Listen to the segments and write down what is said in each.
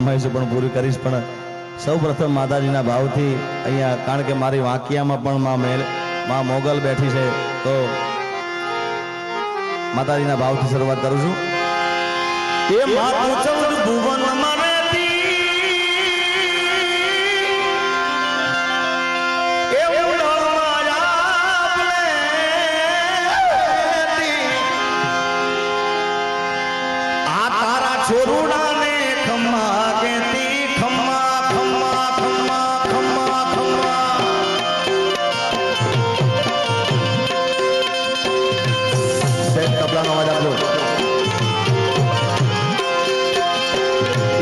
ફરમાઈશ પણ પૂરી કરીશ પણ સૌ પ્રથમ માતાજીના ભાવથી અહીંયા કારણ કે મારી વાંકિયામાં પણ માં મોગલ બેઠી છે તો માતાજીના ભાવથી શરૂઆત કરું છું એ માતું 14 ભુવનમાં छोरुड़ा ने खम्मा कहती खम्मा खम्मा खम्मा खम्मा खम्मा सेट तबला नो आवाज आप लोग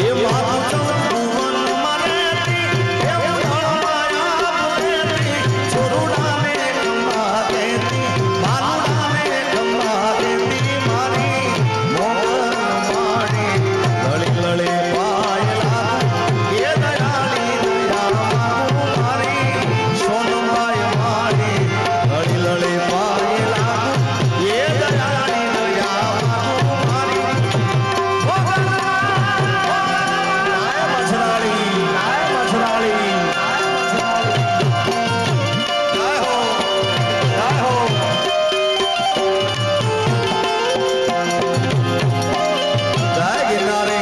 ये मातु भुवन मरेती ए उड़माया बोलेती छोरुड़ा ने खम्मा कहती बालुड़ा ने खम्मा कहती मारी मोगल लड़े पायला ये दयाली दया मारू मारी सोनबाई मारी लड़ी लड़े पायला ये दयाली दया मारू मारी लाय मछराली लाय हो जय गिरनारे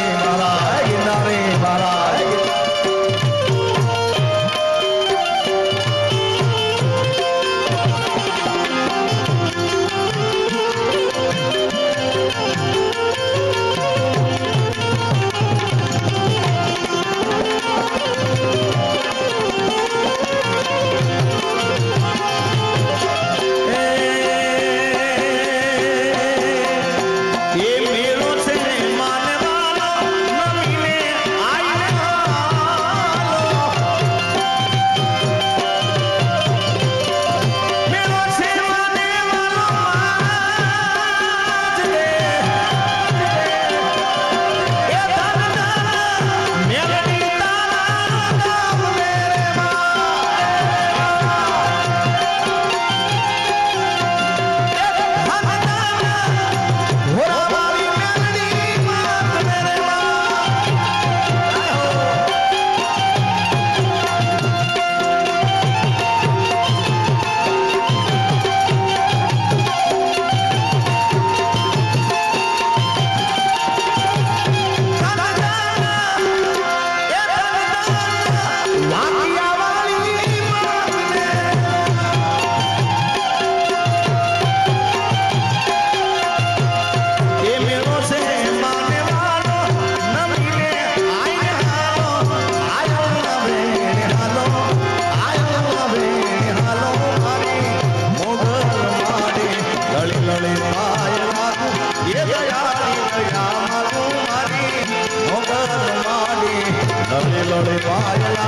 लड़े पायला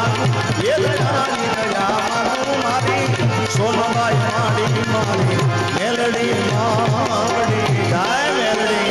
ये दयाली दया मारू मारी सोनबाई मारी मारी मेलडी मावड़ी गाय मेलडी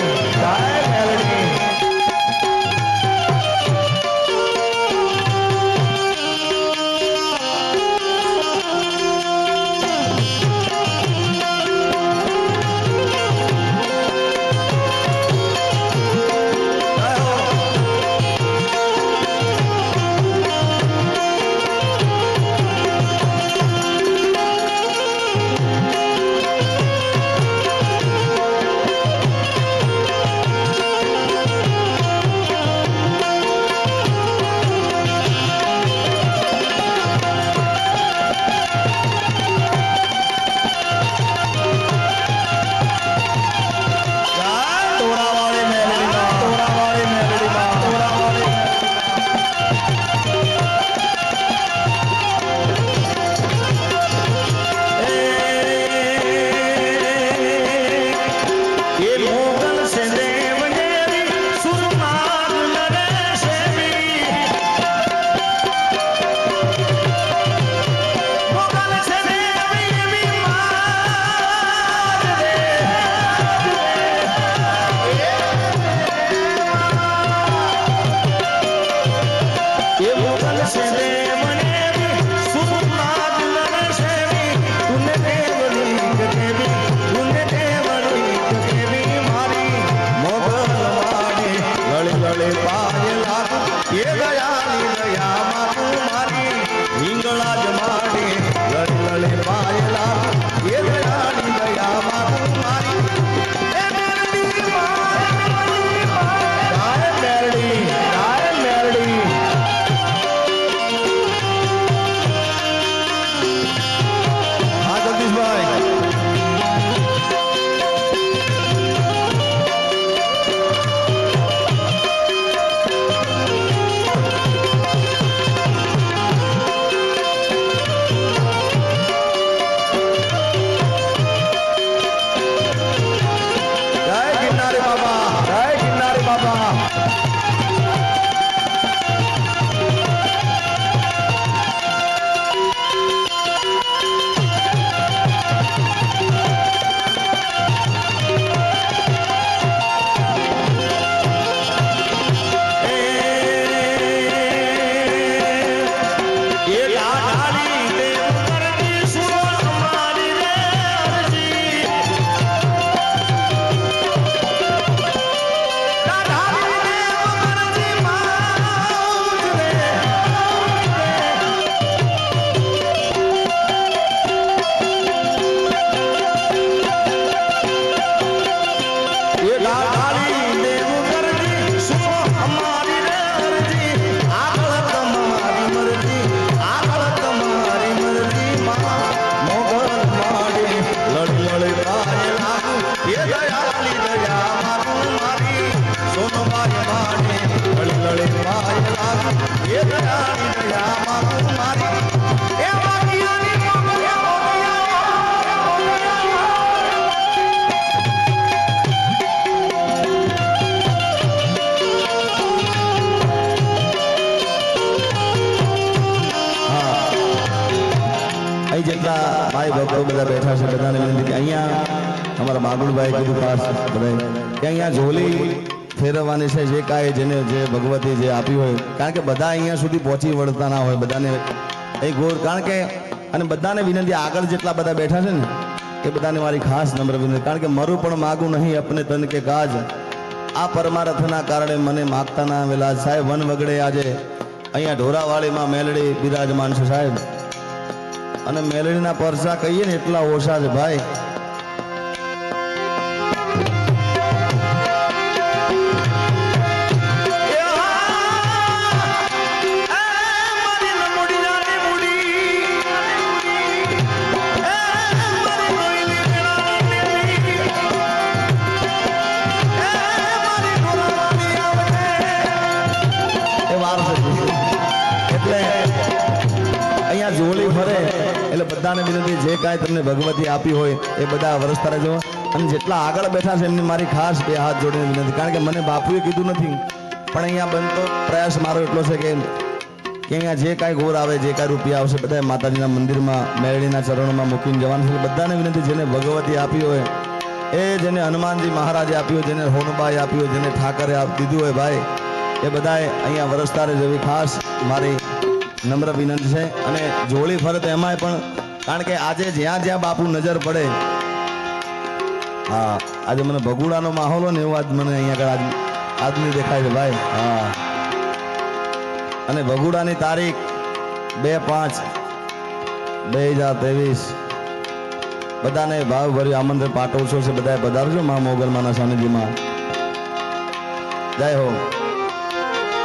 દયાની દયામાં તું મારી હિંગળા જમાડે લડે લડે પાયલા એ દયાની દયામાં તું મારી જેટલા ભાઈ ભક્તો બધા બેઠા છે બધાને વિનંતી કે અહીંયા અમારા માગુડભાઈ કીધું ખાસ બધા કે અહીંયા ઝોલી ફેરવવાની છે જે કાંઈ જેને જે ભગવતી જે આપી હોય કારણ કે બધા અહીંયા સુધી પહોંચી વળતા ના હોય બધાને એ ગોર કારણ કે અને બધાને વિનંતી આગળ જેટલા બધા બેઠા છે ને એ બધાને મારી ખાસ નમ્ર વિનંતી કારણ કે મારું પણ માગું નહીં અપને તન કે કાજ આ પરમારથના કારણે મને માગતા ના આવેલા સાહેબ વન વગડે આજે અહીંયા ઢોરાવાળીમાં મેલડી બિરાજમાન છે સાહેબ અને મેલડીના પરસા કહીએ ને એટલા ઓછા છે ભાઈ ઝોલી ફરે એટલે બધાને વિનંતી જે કાંઈ તમને ભગવતી આપી હોય એ બધા વરસતા રહેજો અને જેટલા આગળ બેઠા છે એમને મારી ખાસ બે હાથ જોડીને વિનંતી કારણ કે મને બાપુએ કીધું નથી પણ અહીંયા બનતો પ્રયાસ મારો એટલો છે કે અહીંયા જે કાંઈ ઘોર આવે જે કાંઈ રૂપિયા આવશે બધા માતાજીના મંદિરમાં મેળડીના ચરણોમાં મૂકીને જવાનું છે બધાને વિનંતી જેને ભગવતી આપી હોય એ જેને હનુમાનજી મહારાજે આપી હોય જેને હોનબાઈ આપી હોય જેને ઠાકરે દીધું હોય ભાઈ એ બધાએ અહીંયા વરસતા રહે જેવી ખાસ મારી નમ્ર વિનંતી છે અને જોડી ફરે તો એમાંય પણ કારણ કે આજે જ્યાં જ્યાં બાપુ નજર પડે હા આજે મને ભગુડાનો માહોલ હોય ને એવું આજ મને અહીંયા આગળ આદમી દેખાય છે ભાઈ હા અને ભગુડાની તારીખ 2/5/2023 બધાને ભાવભર્યું આમંત્રણ પાઠવું છે બધાએ પધારજો મા મોગલમાના સાનિધ્યમાં જય હો